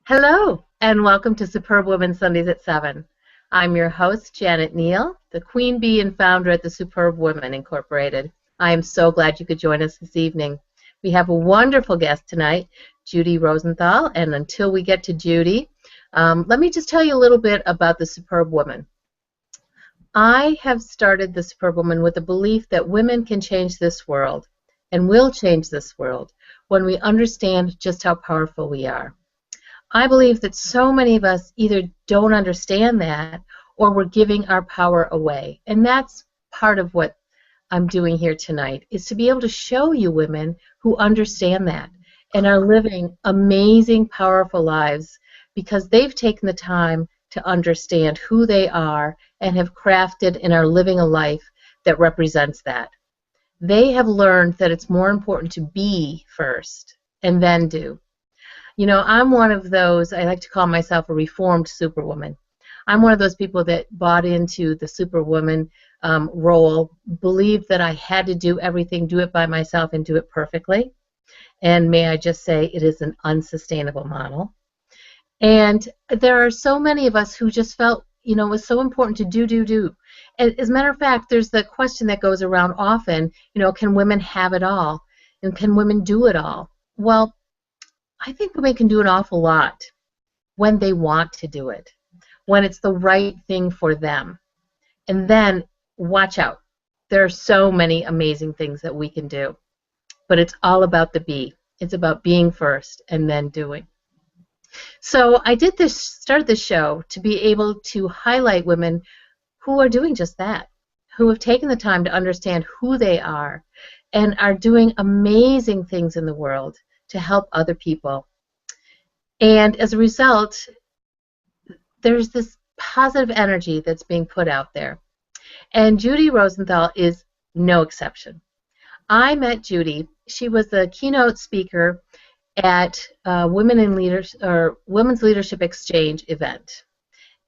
Hello, and welcome to Superb Woman Sundays at 7. I'm your host, Janet Neal, the Queen Bee and founder at the Superb Woman Incorporated. I am so glad you could join us this evening. We have a wonderful guest tonight, Judi Rosenthal, and until we get to Judi, let me just tell you a little bit about the Superb Woman. I have started the Superb Woman with the belief that women can change this world, and will change this world, when we understand just how powerful we are. I believe that so many of us either don't understand that or we're giving our power away. And that's part of what I'm doing here tonight, is to be able to show you women who understand that and are living amazing, powerful lives because they've taken the time to understand who they are and have crafted and are living a life that represents that. They have learned that it's more important to be first and then do. You know, I'm one of those, I like to call myself a reformed superwoman. I'm one of those people that bought into the superwoman role, believed that I had to do everything, do it by myself, and do it perfectly. And may I just say, it is an unsustainable model. And there are so many of us who just felt, you know, it was so important to do. And as a matter of fact, there's the question that goes around often, you know, can women have it all? And can women do it all? Well, I think women can do an awful lot when they want to do it, when it's the right thing for them. And then, watch out. There are so many amazing things that we can do. But it's all about the be. It's about being first and then doing. So I started this show to be able to highlight women who are doing just that, who have taken the time to understand who they are and are doing amazing things in the world to help other people. And as a result, there's this positive energy that's being put out there. And Judi Rosenthal is no exception. I met Judi. She was the keynote speaker at Women's Leadership Exchange event.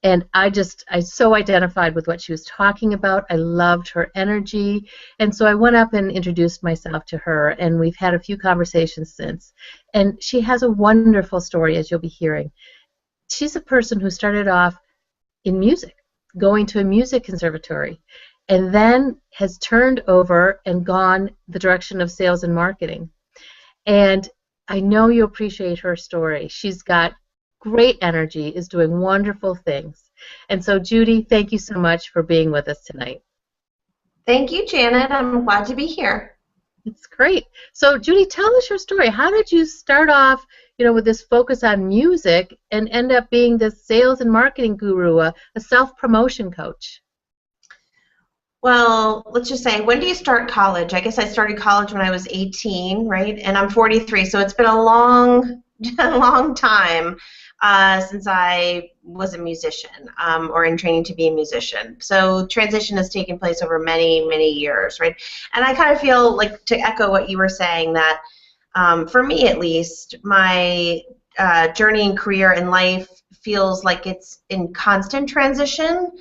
And I so identified with what she was talking about. I loved her energy. And so I went up and introduced myself to her, and we've had a few conversations since. And she has a wonderful story, as you'll be hearing. She's a person who started off in music, going to a music conservatory, and then has turned over and gone the direction of sales and marketing. And I know you appreciate her story. She's got great energy, is doing wonderful things. And so, Judi, thank you so much for being with us tonight. Thank you, Janet. I'm glad to be here. It's great. So, Judi, tell us your story. How did you start off, you know, with this focus on music and end up being this sales and marketing guru, a self-promotion coach? Well, let's just say, when do you start college? I guess I started college when I was 18, right? And I'm 43, so it's been a long time since I was a musician or in training to be a musician. So transition has taken place over many, many years, right? And I kind of feel like, to echo what you were saying, that for me at least, my journey and career in life feels like it's in constant transition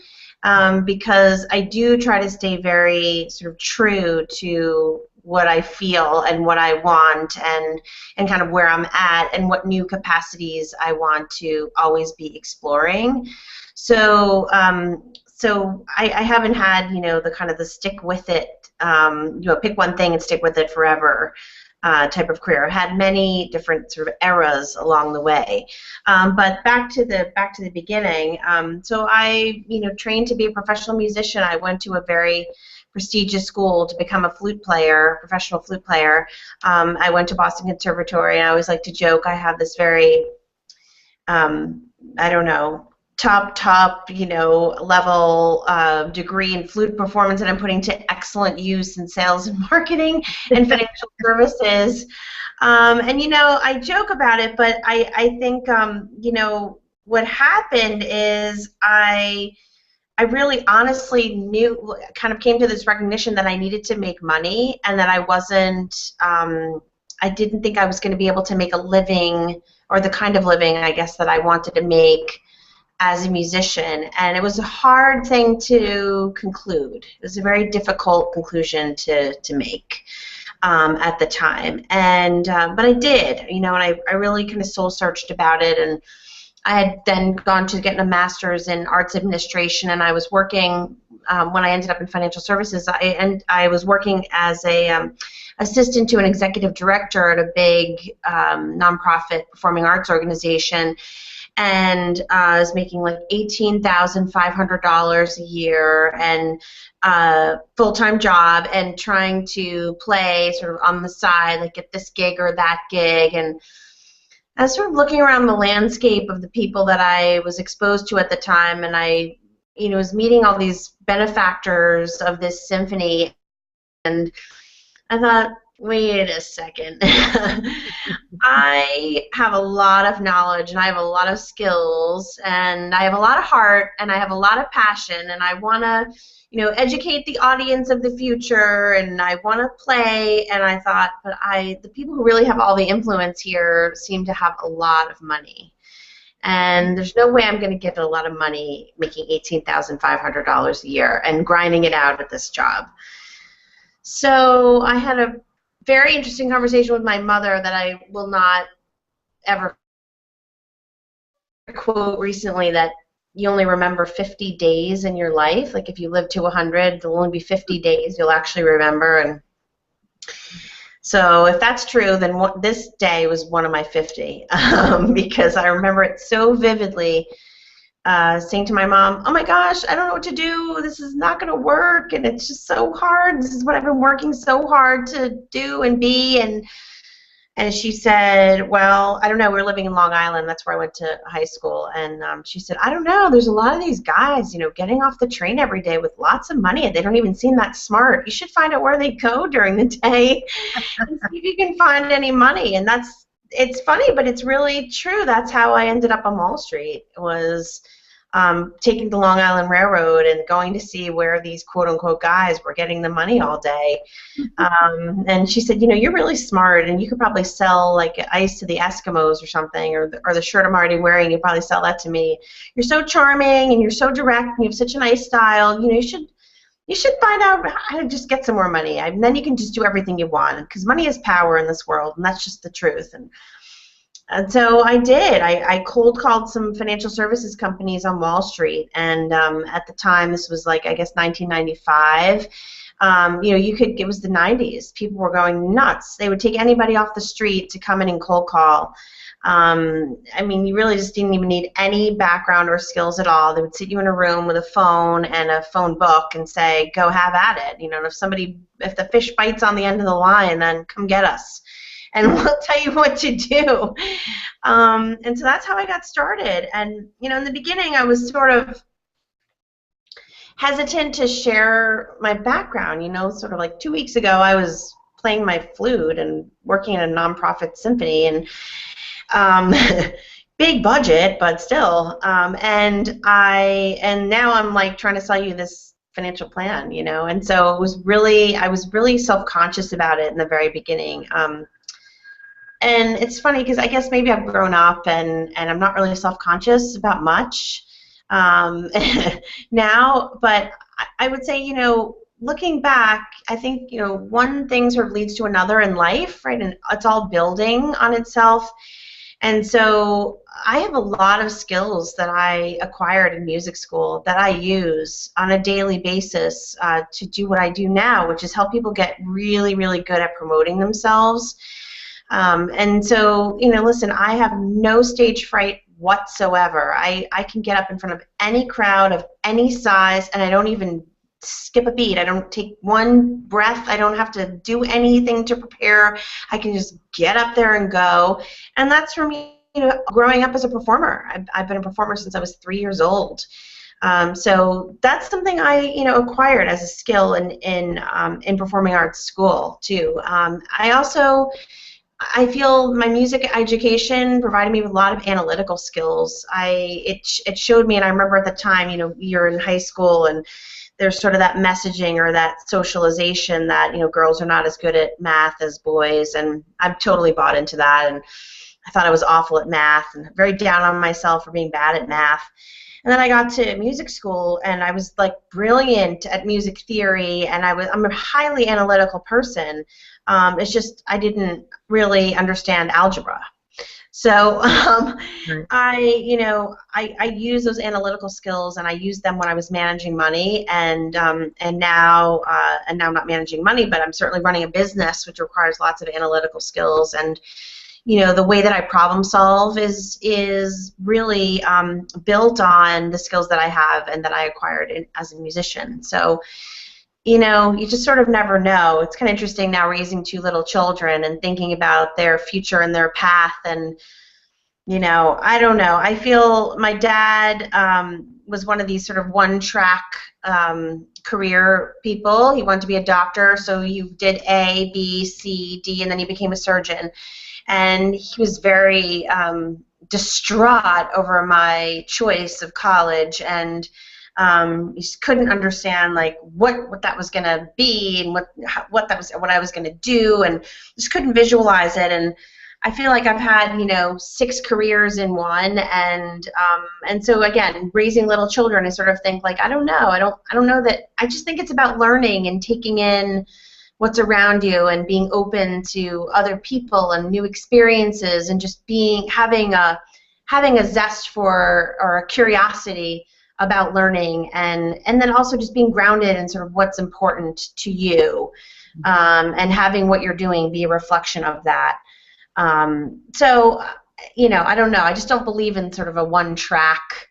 because I do try to stay very sort of true to what I feel and what I want and kind of where I'm at and what new capacities I want to always be exploring. So I haven't had, you know, the kind of the stick with it, you know, pick one thing and stick with it forever type of career. I've had many different sort of eras along the way. But back to the beginning. So I, you know, trained to be a professional musician. I went to a very prestigious school to become a flute player, professional flute player. I went to Boston Conservatory, and I always like to joke I have this very, I don't know, top, you know, level degree in flute performance that I'm putting to excellent use in sales and marketing and financial services. And, you know, I joke about it, but I think, you know, what happened is I really honestly kind of came to this recognition that I needed to make money and that I didn't think I was going to be able to make a living, or the kind of living, I guess, that I wanted to make as a musician. And it was a hard thing to conclude. It was a very difficult conclusion to make. at the time. And but I did, and I really kind of soul searched about it. And I had then gone to get a master's in arts administration, and I was working when I ended up in financial services. I was working as a assistant to an executive director at a big nonprofit performing arts organization, and I was making like $18,500 a year, and full-time job, and trying to play sort of on the side, like get this gig or that gig. And I was sort of looking around the landscape of the people that I was exposed to at the time, and I, was meeting all these benefactors of this symphony, and I thought, wait a second. I have a lot of knowledge, and I have a lot of skills, and I have a lot of heart, and I have a lot of passion, and I want to, educate the audience of the future, and I want to play. And I thought, but the people who really have all the influence here seem to have a lot of money. And there's no way I'm going to get a lot of money making $18,500 a year and grinding it out at this job. So I had a very interesting conversation with my mother that I will not ever quote recently, that you only remember 50 days in your life. Like if you live to 100, there'll only be 50 days you'll actually remember. And so if that's true, then this day was one of my 50 because I remember it so vividly. Saying to my mom, oh my gosh, I don't know what to do. This is not going to work, and it's just so hard. This is what I've been working so hard to do and be. And she said, well, I don't know. We're living in Long Island. That's where I went to high school. And she said, I don't know. There's a lot of these guys, getting off the train every day with lots of money, and they don't even seem that smart. You should find out where they go during the day and see if you can find any money. And it's funny, but it's really true. That's how I ended up on Wall Street, was taking the Long Island Railroad and going to see where these quote-unquote guys were getting the money all day. And she said, you're really smart, and you could probably sell like ice to the Eskimos or something, or the shirt I'm already wearing, you'd probably sell that to me. You're so charming, and you're so direct, and you have such a nice style. You should find out how to just get some more money. And then you can just do everything you want, because money is power in this world, and that's just the truth. And so I did. I cold called some financial services companies on Wall Street, and at the time, this was like, I guess, 1995. It was the 90s. People were going nuts. They would take anybody off the street to come in and cold call. You really just didn't even need any background or skills at all. They would sit you in a room with a phone and a phone book and say, go have at it. And if the fish bites on the end of the line, then come get us, and we'll tell you what to do. And so that's how I got started. And, in the beginning, I was sort of hesitant to share my background. Sort of like 2 weeks ago, I was playing my flute and working in a nonprofit symphony, and big budget, but still. And now I'm like trying to sell you this financial plan, And so I was really self-conscious about it in the very beginning. And it's funny because I guess maybe I've grown up and I'm not really self-conscious about much now, but I would say, looking back, I think, one thing sort of leads to another in life, right? And it's all building on itself. And so I have a lot of skills that I acquired in music school that I use on a daily basis to do what I do now, which is help people get really, really good at promoting themselves. And so, listen, I have no stage fright whatsoever. I can get up in front of any crowd of any size, and I don't even skip a beat. I don't take one breath. I don't have to do anything to prepare. I can just get up there and go. And that's for me, growing up as a performer. I've been a performer since I was 3 years old. So that's something I, acquired as a skill in performing arts school too. I feel my music education provided me with a lot of analytical skills. It showed me, and I remember at the time, you're in high school and there's sort of that messaging or that socialization that, girls are not as good at math as boys, and I've totally bought into that. And I thought I was awful at math and very down on myself for being bad at math. And then I got to music school, and I was like brilliant at music theory, and I'm a highly analytical person. It's just I didn't really understand algebra. So Right. I use those analytical skills, and I used them when I was managing money, and now I'm not managing money, but I'm certainly running a business, which requires lots of analytical skills. And the way that I problem solve is really built on the skills that I have and that I acquired as a musician. So you just sort of never know. It's kind of interesting now raising two little children and thinking about their future and their path. And I don't know. I feel my dad was one of these sort of one-track career people. He wanted to be a doctor, so you did A, B, C, D, and then he became a surgeon. And he was very distraught over my choice of college, and he just couldn't understand like what that was going to be and what I was going to do, and just couldn't visualize it. And I feel like I've had 6 careers in one, and so again, raising little children, I sort of think like I don't know that. I just think it's about learning and taking in what's around you and being open to other people and new experiences, and just having a zest for or a curiosity about learning, and then also just being grounded in sort of what's important to you, and having what you're doing be a reflection of that. So I don't know. I just don't believe in sort of a one-track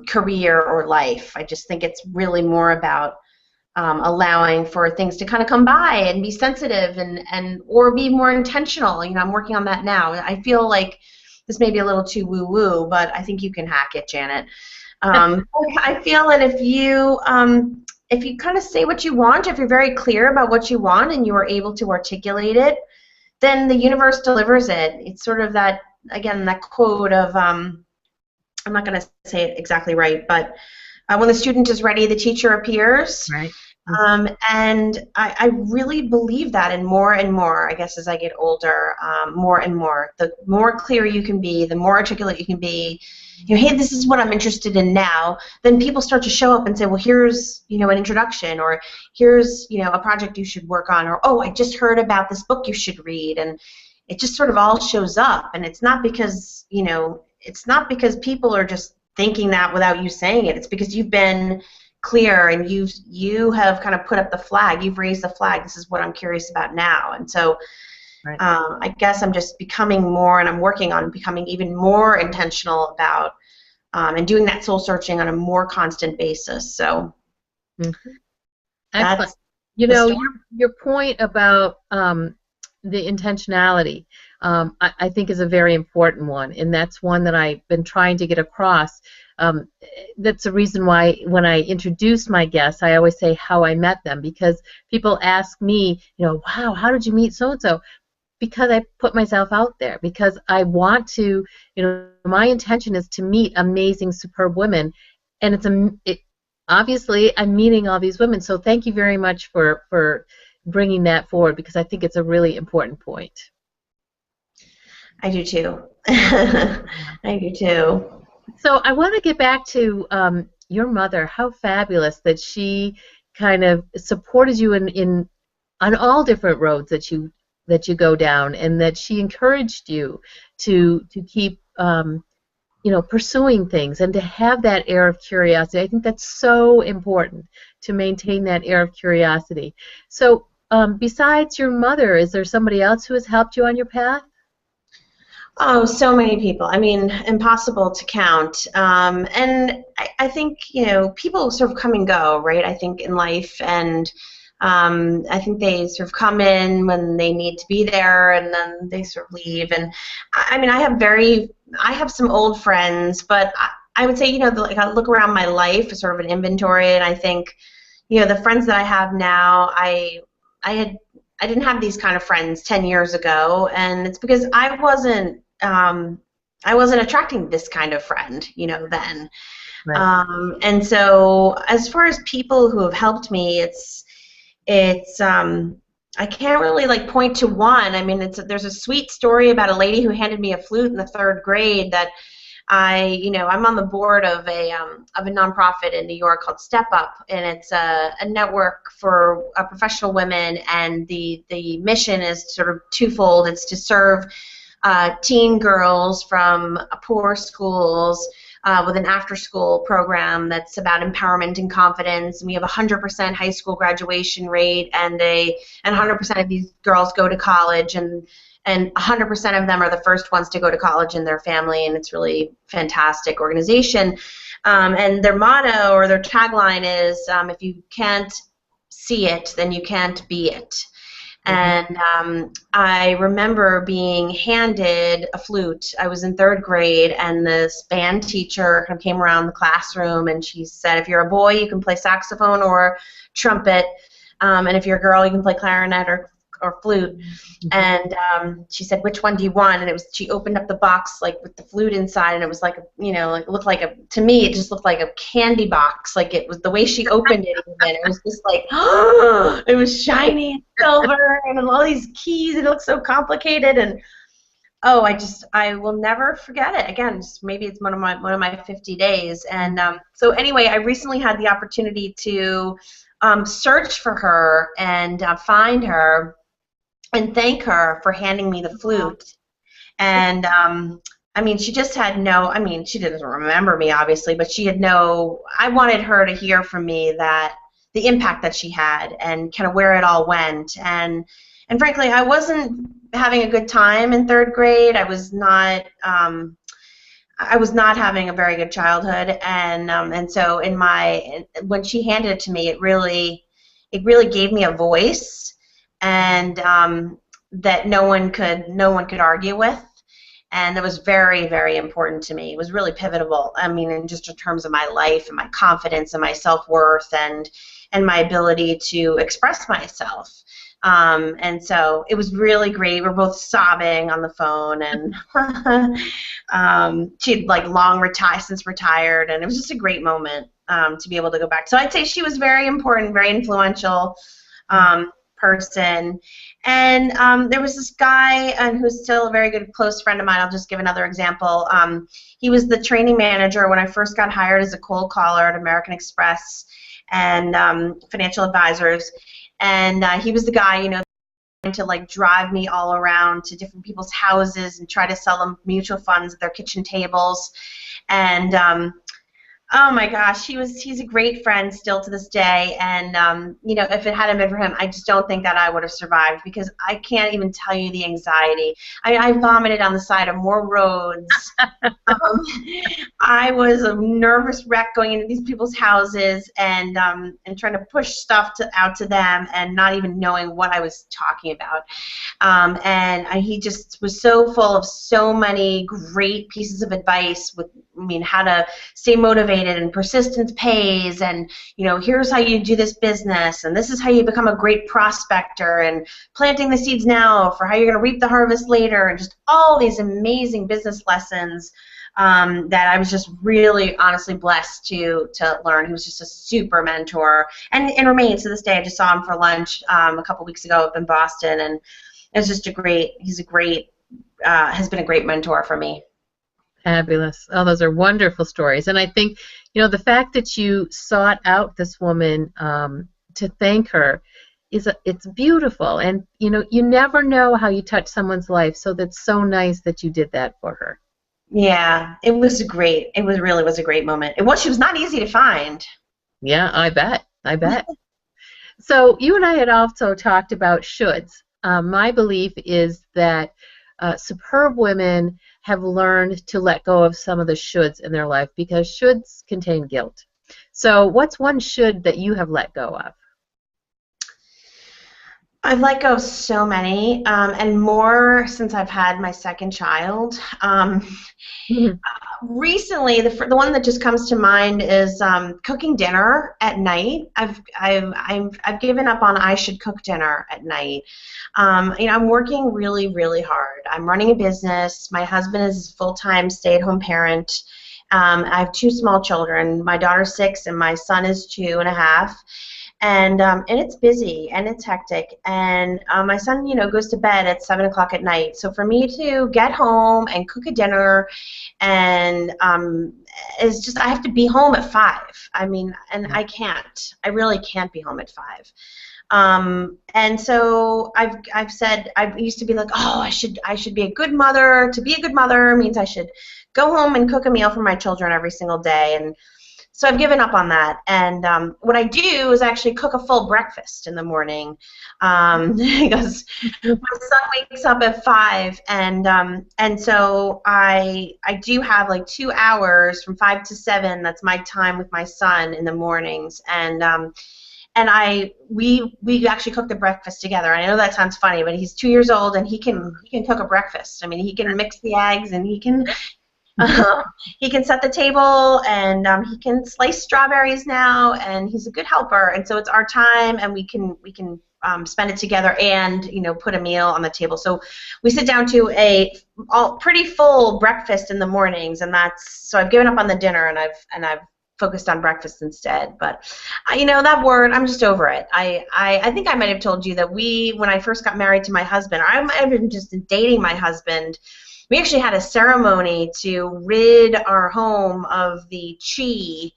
career or life. I just think it's really more about allowing for things to kind of come by and be sensitive and or be more intentional. I'm working on that now. I feel like this may be a little too woo-woo, but I think you can hack it, Janet. I feel that if you kind of say what you want, if you're very clear about what you want and you are able to articulate it, then the universe delivers it. It's sort of that, again, that quote of, I'm not going to say it exactly right, but when the student is ready, the teacher appears. Right. And I really believe that, and more, I guess, as I get older, more and more. The more clear you can be, the more articulate you can be, hey, this is what I'm interested in now, then people start to show up and say, well, here's, an introduction, or here's, a project you should work on, or, oh, I just heard about this book you should read, and it just sort of all shows up. And it's not because, people are just thinking that without you saying it. It's because you've been clear, and you have kind of put up the flag. You've raised the flag. This is what I'm curious about now. And so Right. I guess I'm just becoming more, and I'm working on becoming even more intentional about and doing that soul searching on a more constant basis. So Excellent. that's Your point about the intentionality, I think is a very important one, and that's one that I've been trying to get across. That's the reason why when I introduce my guests, I always say how I met them, because people ask me, wow, how did you meet so-and-so? Because I put myself out there, because I want to, my intention is to meet amazing, superb women, and obviously I'm meeting all these women, so thank you very much for bringing that forward, because I think it's a really important point. I do too. I do too. So I want to get back to your mother. How fabulous that she kind of supported you on all different roads that you go down, and that she encouraged you to keep pursuing things and to have that air of curiosity. I think that's so important, to maintain that air of curiosity. So besides your mother, is there somebody else who has helped you on your path? Oh, so many people. I mean, impossible to count. And I think, people sort of come and go, right? I think in life, and I think they sort of come in when they need to be there, and then they sort of leave. And I mean, I have some old friends, but I would say, like I look around my life as sort of an inventory, and I think, the friends that I have now, I didn't have these kind of friends 10 years ago, and it's because I wasn't attracting this kind of friend, then. Right. And so as far as people who have helped me, it's I can't really like point to one. I mean, there's a sweet story about a lady who handed me a flute in the third grade that I'm on the board of a nonprofit in New York called Step Up, and it's a network for professional women, and the mission is sort of twofold. It's to serve teen girls from poor schools with an after-school program that's about empowerment and confidence. And we have a 100% high school graduation rate, and 100% of these girls go to college, and 100% of them are the first ones to go to college in their family, and it's really fantastic organization. And their motto or their tagline is, if you can't see it, then you can't be it. And I remember being handed a flute. I was in third grade, and this band teacher came around the classroom, and she said, if you're a boy, you can play saxophone or trumpet, and if you're a girl, you can play clarinet or flute. And she said, which one do you want? And she opened up the box like with the flute inside, and it was like it looked like to me it just looked like a candy box. Like it was the way she opened it, even it was just like it was shiny and silver and all these keys, and it looked so complicated. And I will never forget it. Again, maybe it's one of my 50 days. And so anyway, I recently had the opportunity to search for her and find her and thank her for handing me the flute. And I mean, she just had she didn't remember me, obviously, but I wanted her to hear from me that the impact that she had and kind of where it all went. And frankly, I wasn't having a good time in third grade. I was not having a very good childhood, and so when she handed it to me, it really gave me a voice, and that no one could argue with, and that was very, very important to me. It was really pivotal. I mean, in terms of my life and my confidence and my self-worth and my ability to express myself. And so it was really great. We're both sobbing on the phone, and she'd since retired, and it was just a great moment to be able to go back. So I'd say she was very important, very influential person. And there was this guy who's still a very good close friend of mine. I'll just give another example. He was the training manager when I first got hired as a cold caller at American Express and Financial Advisors. And he was the guy, to drive me all around to different people's houses and try to sell them mutual funds at their kitchen tables. And oh my gosh, he's a great friend still to this day. And if it hadn't been for him, I just don't think that I would have survived, because I can't even tell you the anxiety. I vomited on the side of more roads. I was a nervous wreck going into these people's houses and trying to push stuff out to them and not even knowing what I was talking about. He just was so full of so many great pieces of advice how to stay motivated, and persistence pays, and here's how you do this business, and this is how you become a great prospector, and planting the seeds now for how you're going to reap the harvest later, and just all these amazing business lessons that I was just really honestly blessed to learn. He was just a super mentor, and remains to this day. I just saw him for lunch a couple weeks ago up in Boston, and it's just has been a great mentor for me. Fabulous. Oh, those are wonderful stories. And I think, the fact that you sought out this woman to thank her it's beautiful. And, you never know how you touch someone's life, so that's so nice that you did that for her. Yeah, it was great. It really was a great moment. She was not easy to find. Yeah, I bet. So you and I had also talked about shoulds. My belief is that superb women have learned to let go of some of the shoulds in their life, because shoulds contain guilt. So what's one should that you have let go of? I've let go of so many, and more since I've had my second child. Recently, the one that just comes to mind is cooking dinner at night. I've given up on I should cook dinner at night. I'm working really, really hard. I'm running a business. My husband is a full-time stay-at-home parent. I have two small children. My daughter's 6 and my son is 2.5. and it's busy and it's hectic, and my son, goes to bed at 7 o'clock at night. So for me to get home and cook a dinner, and it's just I have to be home at 5. I mean, and I really can't be home at 5. And so I've said, I used to be like, oh, I should be a good mother. To be a good mother means I should go home and cook a meal for my children every single day. And so I've given up on that. And what I do is actually cook a full breakfast in the morning, because my son wakes up at 5, and so I do have like 2 hours from 5 to 7. That's my time with my son in the mornings, and we actually cook the breakfast together. I know that sounds funny, but he's 2 years old and he can cook a breakfast. I mean, he can mix the eggs, and he can set the table, and he can slice strawberries now, and he's a good helper. And so it's our time, and we can spend it together, and put a meal on the table. So we sit down to a pretty full breakfast in the mornings, and so I've given up on the dinner, and I've focused on breakfast instead. But that word, I'm just over it. I think I might have told you that when I first got married to my husband, I might have been just dating my husband. We actually had a ceremony to rid our home of the chi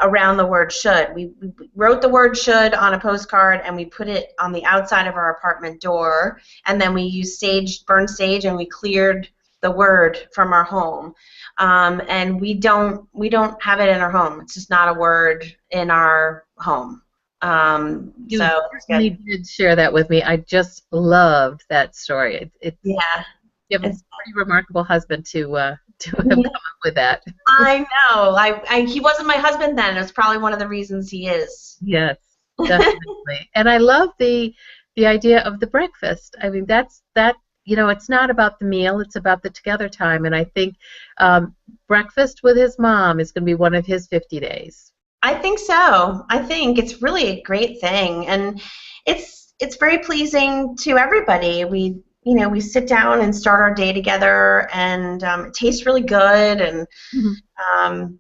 around the word should. We wrote the word should on a postcard, and we put it on the outside of our apartment door, and then we used burned sage, and we cleared the word from our home. And we don't have it in our home. It's just not a word in our home. You certainly did share that with me. I just loved that story. Yeah. You have a pretty remarkable husband to have come up with that. I know. He wasn't my husband then. It was probably one of the reasons he is. Yes, definitely. And I love the idea of the breakfast. I mean, it's not about the meal, it's about the together time. And I think breakfast with his mom is going to be one of his 50 days. I think so. I think it's really a great thing. And it's very pleasing to everybody. We sit down and start our day together, and it tastes really good, and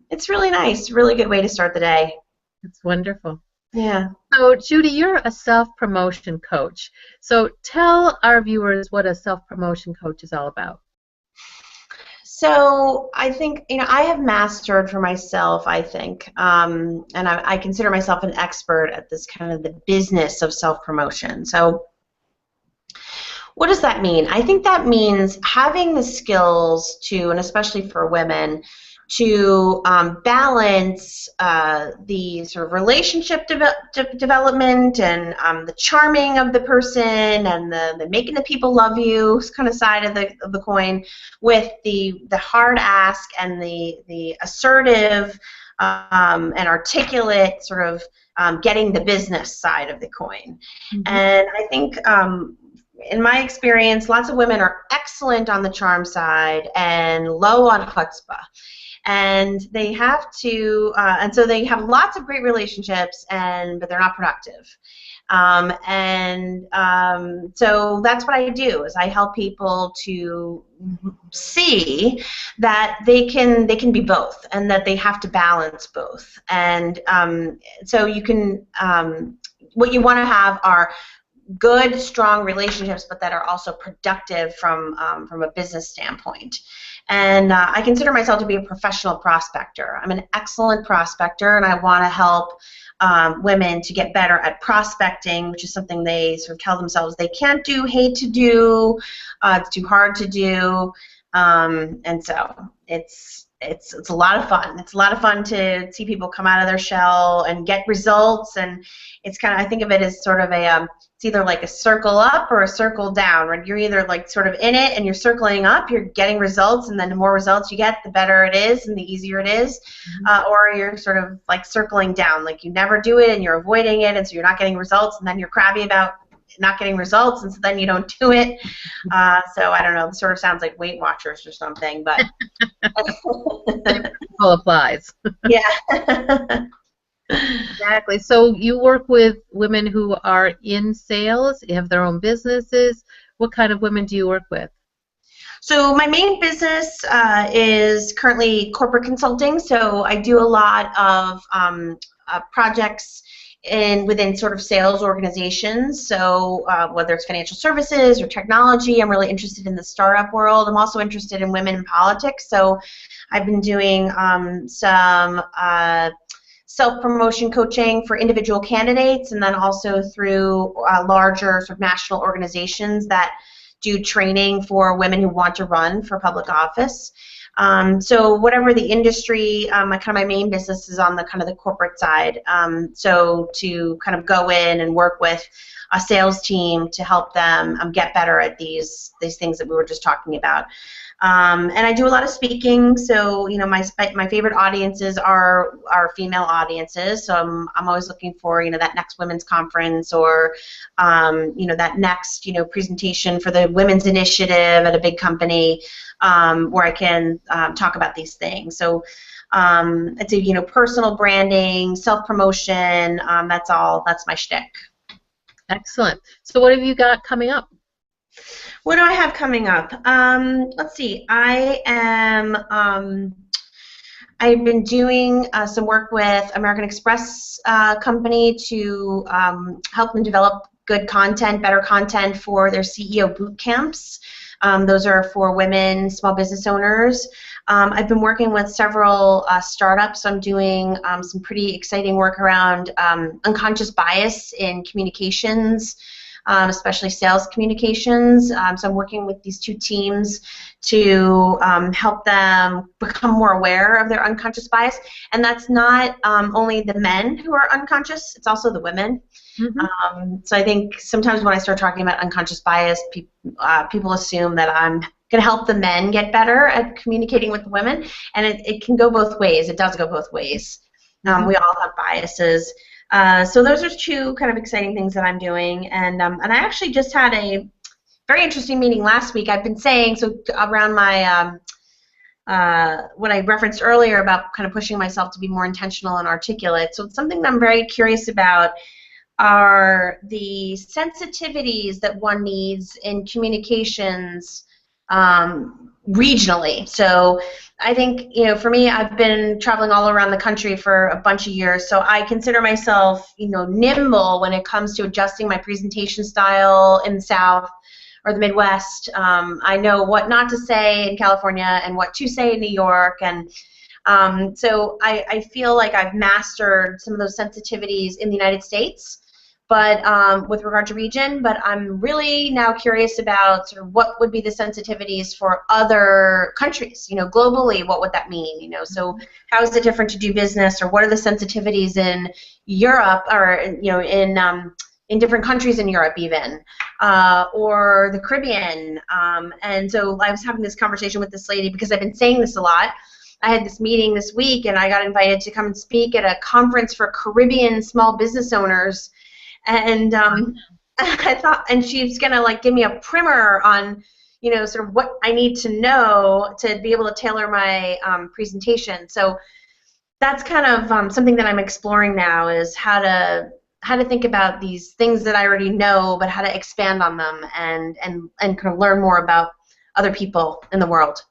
it's really nice. Really good way to start the day. It's wonderful. Yeah. So, Judi, you're a self-promotion coach. So tell our viewers what a self-promotion coach is all about. So I think, I have mastered for myself, I think, and I consider myself an expert at this kind of the business of self-promotion. So what does that mean? I think that means having the skills to, and especially for women, to balance the sort of relationship development, and the charming of the person, and the making the people love you kind of side of the coin, with the hard ask and the assertive and articulate sort of getting the business side of the coin. And I think in my experience, lots of women are excellent on the charm side and low on chutzpah. And they have to, and so they have lots of great relationships, but they're not productive. So that's what I do, is I help people to see that they can be both, and that they have to balance both. And so you can, what you want to have are good, strong relationships, but that are also productive from a business standpoint. And I consider myself to be a professional prospector. I'm an excellent prospector, and I want to help women to get better at prospecting, which is something they sort of tell themselves they can't do, hate to do, it's too hard to do, and so it's a lot of fun. It's a lot of fun to see people come out of their shell and get results, and it's kind of, I think of it as sort of it's either like a circle up or a circle down, right? You're either like sort of in it and you're circling up, you're getting results, and then the more results you get, the better it is and the easier it is, or you're sort of like circling down, like you never do it and you're avoiding it, and so you're not getting results, and then you're crabby about not getting results, and so then you don't do it. So I don't know, it sort of sounds like Weight Watchers or something, but All applies. yeah. Exactly. So you work with women who are in sales, have their own businesses. What kind of women do you work with? So my main business is currently corporate consulting. So I do a lot of projects within sort of sales organizations. So whether it's financial services or technology, I'm really interested in the startup world. I'm also interested in women in politics. So I've been doing some self-promotion coaching for individual candidates, and then also through larger sort of national organizations that do training for women who want to run for public office. So whatever the industry, my main business is on the kind of the corporate side. So to kind of go in and work with a sales team to help them get better at these things that we were just talking about. And I do a lot of speaking, so my favorite audiences are female audiences. So I'm always looking for that next women's conference, or that next presentation for the women's initiative at a big company, where I can talk about these things. So I'd say personal branding, self-promotion. That's my shtick. Excellent. So what have you got coming up? What do I have coming up? Let's see. I've been doing some work with American Express company to help them develop good content, better content for their CEO boot camps. Those are for women, small business owners. I've been working with several startups. I'm doing some pretty exciting work around unconscious bias in communications, especially sales communications. So I'm working with these two teams to help them become more aware of their unconscious bias. And that's not only the men who are unconscious, it's also the women. Mm-hmm. So I think sometimes when I start talking about unconscious bias, people assume that I'm going to help the men get better at communicating with the women. And it can go both ways. It does go both ways. We all have biases. So those are two kind of exciting things that I'm doing, and I actually just had a very interesting meeting last week. I've been saying, so around my what I referenced earlier about kind of pushing myself to be more intentional and articulate. So it's something that I'm very curious about are the sensitivities that one needs in communications regionally. So I think, for me, I've been traveling all around the country for a bunch of years, so I consider myself, nimble when it comes to adjusting my presentation style in the South or the Midwest. I know what not to say in California and what to say in New York, and so I feel like I've mastered some of those sensitivities in the United States, but with regard to region, but I'm really now curious about sort of what would be the sensitivities for other countries, globally, what would that mean, so how is it different to do business, or what are the sensitivities in Europe, or, in different countries in Europe even, or the Caribbean, and so I was having this conversation with this lady because I've been saying this a lot. I had this meeting this week, and I got invited to come and speak at a conference for Caribbean small business owners. And I thought, and she's gonna give me a primer on, sort of what I need to know to be able to tailor my presentation. So that's kind of something that I'm exploring now, is how to think about these things that I already know, but how to expand on them and kind of learn more about other people in the world.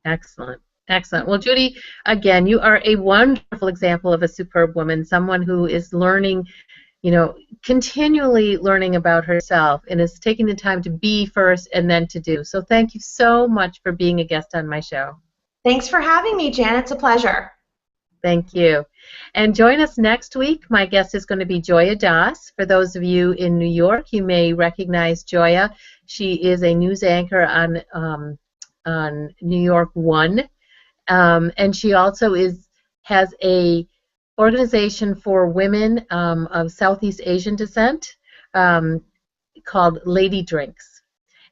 Excellent. Excellent. Well, Judi, again, you are a wonderful example of a superb woman, someone who is learning, continually learning about herself, and is taking the time to be first and then to do. So thank you so much for being a guest on my show. Thanks for having me, Jan. It's a pleasure. Thank you. And join us next week. My guest is going to be Joya Das. For those of you in New York, you may recognize Joya. She is a news anchor on New York One, and she also has a organization for women of Southeast Asian descent called Lady Drinks.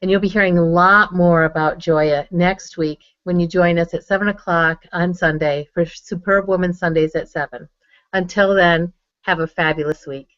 And you'll be hearing a lot more about Joya next week when you join us at 7 o'clock on Sunday for Superb Woman Sundays at 7. Until then, have a fabulous week.